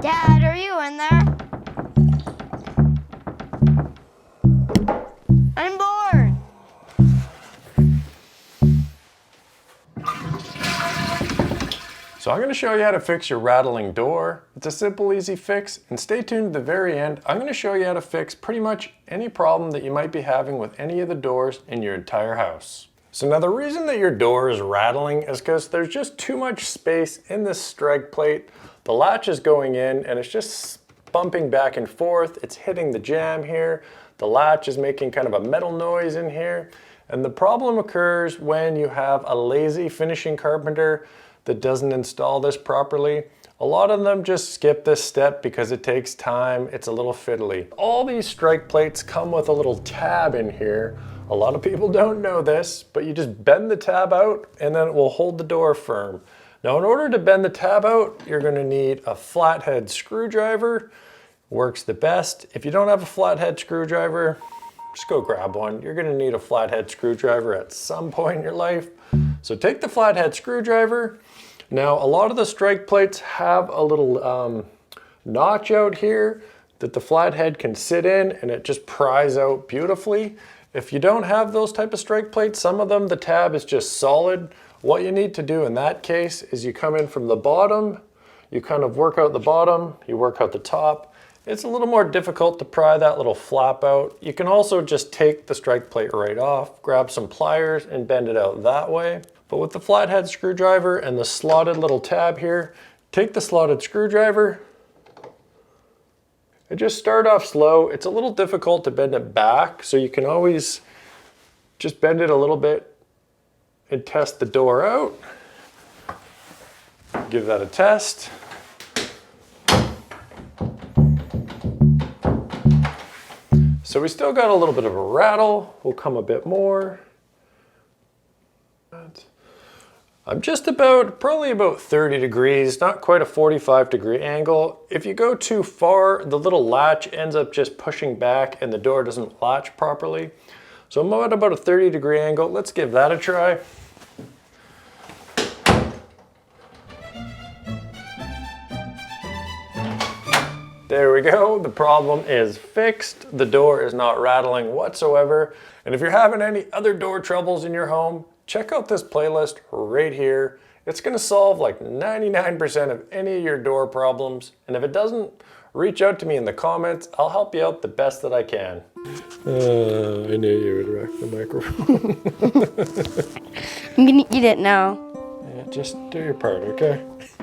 Dad, are you in there? I'm bored. So I'm going to show you how to fix your rattling door. It's a simple, easy fix, and stay tuned to the very end. I'm going to show you how to fix pretty much any problem that you might be having with any of the doors in your entire house. So now the reason that your door is rattling is because there's just too much space in this strike plate. The latch is going in and it's just bumping back and forth. It's hitting the jamb here. The latch is making kind of a metal noise in here. And the problem occurs when you have a lazy finishing carpenter that doesn't install this properly. A lot of them just skip this step because it takes time. It's a little fiddly. All these strike plates come with a little tab in here. A lot of people don't know this, but you just bend the tab out and then it will hold the door firm. Now, in order to bend the tab out, you're going to need a flathead screwdriver. Works the best. If you don't have a flathead screwdriver, just go grab one. You're going to need a flathead screwdriver at some point in your life. So take the flathead screwdriver. Now, a lot of the strike plates have a little notch out here that the flathead can sit in, and it just pries out beautifully. If you don't have those type of strike plates, some of them the tab is just solid. What you need to do in that case is you come in from the bottom, you kind of work out the bottom, you work out the top. It's a little more difficult to pry that little flap out. You can also just take the strike plate right off, grab some pliers and bend it out that way. But with the flathead screwdriver and the slotted little tab here, take the slotted screwdriver and just start off slow. It's a little difficult to bend it back, so you can always just bend it a little bit and test the door out. Give that a test. So we still got a little bit of a rattle. We'll come a bit more. I'm just probably about 30 degrees, not quite a 45-degree angle. If you go too far, the little latch ends up just pushing back and the door doesn't latch properly. So I'm at about a 30-degree angle. Let's give that a try. There we go, the problem is fixed. The door is not rattling whatsoever. And if you're having any other door troubles in your home, check out this playlist right here. It's gonna solve like 99% of any of your door problems. And if it doesn't, reach out to me in the comments. I'll help you out the best that I can. I knew you would wreck the microphone. I'm gonna eat it now. Yeah, just do your part, okay?